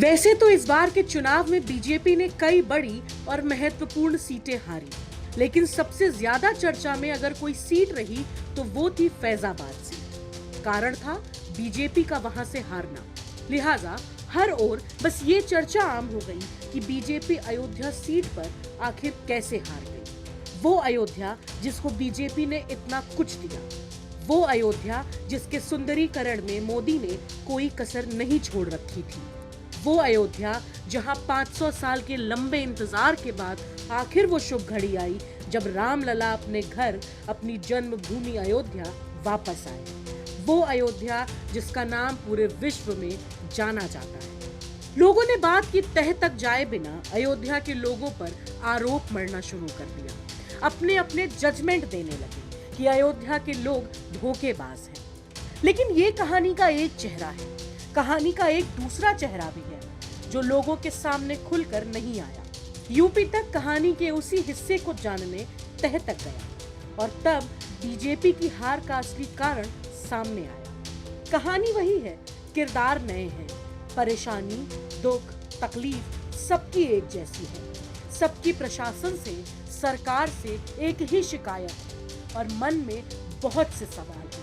वैसे तो इस बार के चुनाव में बीजेपी ने कई बड़ी और महत्वपूर्ण सीटें हारी, लेकिन सबसे ज्यादा चर्चा में अगर कोई सीट रही तो वो थी फैजाबाद सीट। कारण था बीजेपी का वहां से हारना। लिहाजा हर ओर बस ये चर्चा आम हो गई कि बीजेपी अयोध्या सीट पर आखिर कैसे हार गई। वो अयोध्या जिसको बीजेपी ने इतना कुछ दिया, वो अयोध्या जिसके सुंदरीकरण में मोदी ने कोई कसर नहीं छोड़ रखी थी, वो अयोध्या जहां 500 साल के लंबे इंतजार के बाद आखिर वो शुभ घड़ी आई जब रामलला अपने घर, अपनी जन्मभूमि अयोध्या वापस आए। वो अयोध्या जिसका नाम पूरे विश्व में जाना जाता है। लोगों ने बात की तह तक जाए बिना अयोध्या के लोगों पर आरोप मढ़ना शुरू कर दिया। अपने अपने जजमेंट देने लगे कि अयोध्या के लोग धोखेबाज हैं। लेकिन ये कहानी का एक चेहरा है। कहानी का एक दूसरा चेहरा भी है जो लोगों के सामने खुलकर नहीं आया। यूपी तक कहानी के उसी हिस्से को जानने तह तक गया और तब बीजेपी की हार का असली कारण सामने आया। कहानी वही है, किरदार नए हैं, परेशानी, दुख, तकलीफ सबकी एक जैसी है। सबकी प्रशासन से, सरकार से एक ही शिकायत और मन में बहुत से सवाल हैं।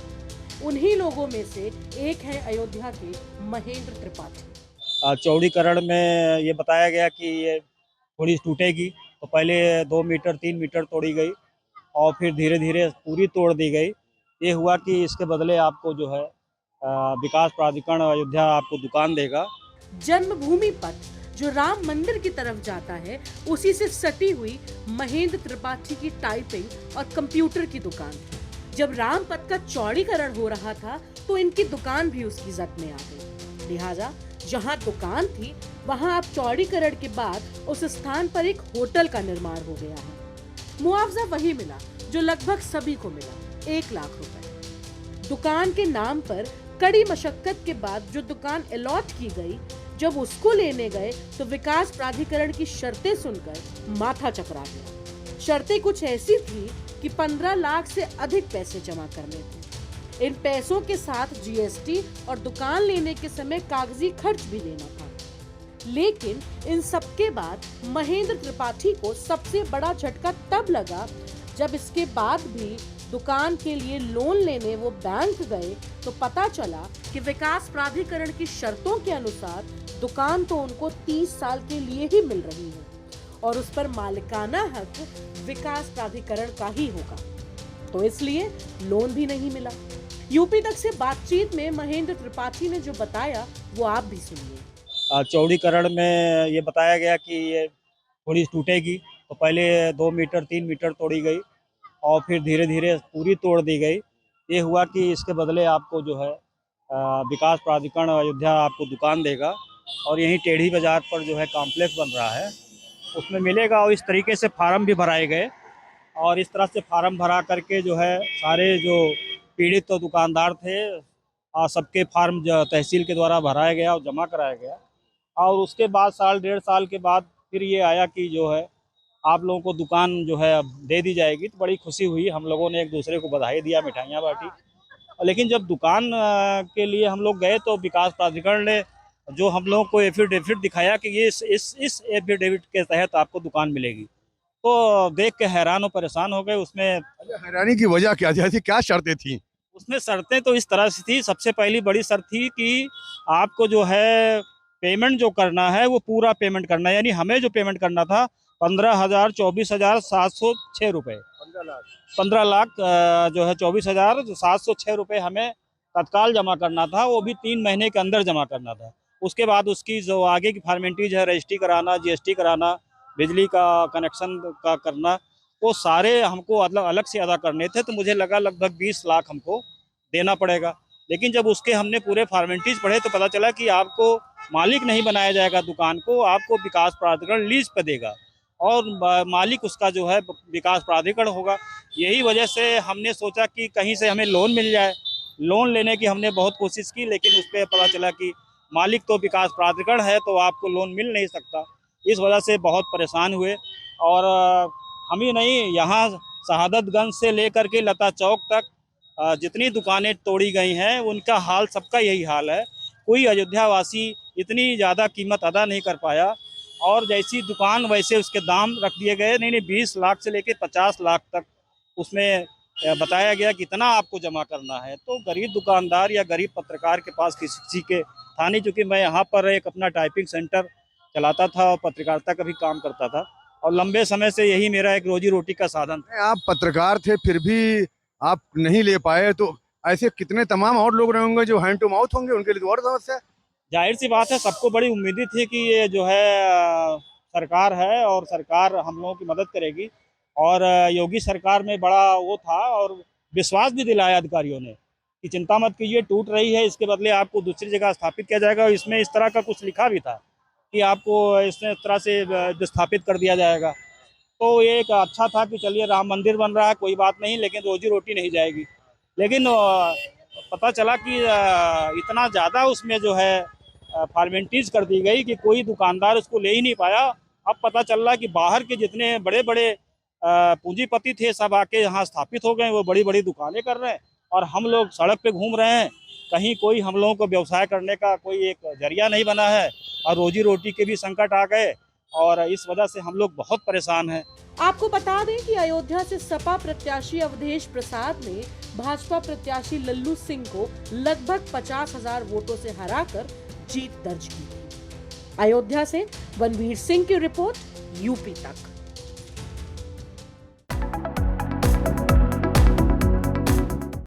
उन्हीं लोगों में से एक है अयोध्या के महेंद्र त्रिपाठी। चौड़ीकरण में ये बताया गया कि ये थोड़ी टूटेगी, तो पहले 2 मीटर 3 मीटर तोड़ी गई और फिर धीरे धीरे पूरी तोड़ दी गई। ये हुआ कि इसके बदले आपको जो है विकास प्राधिकरण अयोध्या आपको दुकान देगा। जन्मभूमि पथ जो राम मंदिर की तरफ जाता है, उसी से सटी हुई महेंद्र त्रिपाठी की टाइपिंग और कंप्यूटर की दुकान थी। जब राम पथ का चौड़ीकरण हो रहा था तो इनकी दुकान भी उसकी जद में आ गई। लिहाजा जहां दुकान थी वहां अब चौड़ीकरण के बाद उस स्थान पर एक होटल का निर्माण हो गया है। मुआवजा वही मिला जो लगभग सभी को मिला, 1 लाख रुपए। दुकान के नाम पर कड़ी मशक्कत के बाद जो दुकान अलॉट की गई, जब उसको लेने गए तो विकास प्राधिकरण की शर्तें सुनकर माथा चकरा गया। शर्तें कुछ ऐसी थी कि 15 लाख से अधिक पैसे जमा करने थे। इन पैसों के साथ जीएसटी और दुकान लेने के समय कागजी खर्च भी देना था। लेकिन इन सबके बाद महेंद्र त्रिपाठी को सबसे बड़ा झटका तब लगा जब इसके बाद भी दुकान के लिए लोन लेने वो बैंक गए तो पता चला कि विकास प्राधिकरण की शर्तों के अनुसार दुकान तो उनको 30 साल के लिए ही मिल रही है और उस पर मालिकाना हक विकास प्राधिकरण का ही होगा, तो इसलिए लोन भी नहीं मिला। यूपी तक से बातचीत में महेंद्र त्रिपाठी ने जो बताया वो आप भी सुनिए। चौड़ीकरण में ये बताया गया कि ये थोड़ी टूटेगी, तो पहले 2 मीटर 3 मीटर तोड़ी गई और फिर धीरे धीरे पूरी तोड़ दी गई। ये हुआ कि इसके बदले आपको जो है विकास प्राधिकरण अयोध्या आपको दुकान देगा और यहीं टेढ़ी बाजार पर जो है कॉम्प्लेक्स बन रहा है, उसमें मिलेगा। और इस तरीके से फार्म भी भराए गए और इस तरह से फार्म भरा करके जो है सारे जो पीड़ित तो दुकानदार थे सबके फार्म तहसील के द्वारा भराया गया और जमा कराया गया। और उसके बाद साल 1.5 साल के बाद फिर ये आया कि जो है आप लोगों को दुकान जो है अब दे दी जाएगी। तो बड़ी खुशी हुई, हम लोगों ने एक दूसरे को बधाई दिया, मिठाइयाँ बांटी। लेकिन जब दुकान के लिए हम लोग गए तो विकास प्राधिकरण ने जो हम लोगों को एफिडेविट दिखाया कि ये इस एफिडेविट के तहत आपको दुकान मिलेगी, तो देख के हैरान और परेशान हो गए। उसमें हैरानी की वजह क्या थी? ऐसी क्या शर्तें थी? उसमें शर्तें तो इस तरह से थी। सबसे पहली बड़ी शर्त थी कि आपको जो है पेमेंट जो करना है वो पूरा पेमेंट करना है। यानी हमें जो पेमेंट करना था 15,24,706 रुपये, 15 लाख जो है 24,706 रुपये हमें तत्काल जमा करना था। वो भी 3 महीने के अंदर जमा करना था। उसके बाद उसकी जो आगे की फॉर्मेलिटीज है, रजिस्ट्री कराना, जीएसटी कराना, बिजली का कनेक्शन का करना, वो सारे हमको अलग से अदा करने थे। तो मुझे लगा लगभग 20 लाख हमको देना पड़ेगा। लेकिन जब उसके हमने पूरे फॉर्मेलिटीज पढ़े तो पता चला कि आपको मालिक नहीं बनाया जाएगा दुकान को, आपको विकास प्राधिकरण लीज पे देगा और मालिक उसका जो है विकास प्राधिकरण होगा। यही वजह से हमने सोचा कि कहीं से हमें लोन मिल जाए। लोन लेने की हमने बहुत कोशिश की, लेकिन उस पर पता चला कि मालिक तो विकास प्राधिकरण है, तो आपको लोन मिल नहीं सकता। इस वजह से बहुत परेशान हुए। और हम ही नहीं, यहाँ शहादतगंज से लेकर के लता चौक तक जितनी दुकानें तोड़ी गई हैं उनका हाल, सबका यही हाल है। कोई अयोध्या वासी इतनी ज़्यादा कीमत अदा नहीं कर पाया, और जैसी दुकान वैसे उसके दाम रख दिए गए। नहीं 20 लाख से लेके 50 लाख तक उसमें बताया गया कि इतना आपको जमा करना है। तो गरीब दुकानदार या गरीब पत्रकार के पास किसी के था नहीं, चूँकि मैं यहाँ पर एक अपना टाइपिंग सेंटर चलाता था और पत्रकारिता का भी काम करता था, और लंबे समय से यही मेरा एक रोजी रोटी का साधन था। आप पत्रकार थे फिर भी आप नहीं ले पाए, तो ऐसे कितने तमाम और लोग रहेंगे जो हैंड टू माउथ होंगे, उनके लिए तो और समस्या है। जाहिर सी बात है, सबको बड़ी उम्मीद थी कि ये जो है सरकार है और सरकार हम लोगों की मदद करेगी, और योगी सरकार में बड़ा वो था, और विश्वास भी दिलाया अधिकारियों ने कि चिंता मत कीजिए, टूट रही है, इसके बदले आपको दूसरी जगह स्थापित किया जाएगा। और इसमें इस तरह का कुछ लिखा भी था कि आपको इस तरह से विस्थापित कर दिया जाएगा। तो ये एक अच्छा था कि चलिए राम मंदिर बन रहा है, कोई बात नहीं, लेकिन रोजी रोटी नहीं जाएगी। लेकिन पता चला कि इतना ज़्यादा उसमें जो है फॉर्मेलिटीज कर दी गई कि कोई दुकानदार उसको ले ही नहीं पाया। अब पता चल रहा है कि बाहर के जितने बड़े बड़े पूंजीपति थे सब आके यहाँ स्थापित हो गए, वो बड़ी बड़ी दुकानें कर रहे हैं, और हम लोग सड़क पे घूम रहे हैं। कहीं कोई हम लोगों को व्यवसाय करने का कोई एक जरिया नहीं बना है, और रोजी रोटी के भी संकट आ गए, और इस वजह से हम लोग बहुत परेशान हैं। आपको बता दें कि अयोध्या से सपा प्रत्याशी अवधेश प्रसाद ने भाजपा प्रत्याशी लल्लू सिंह को लगभग 50,000 वोटों से हराकर जीत दर्ज की थी। अयोध्या से बनवीर सिंह की रिपोर्ट, यूपी तक।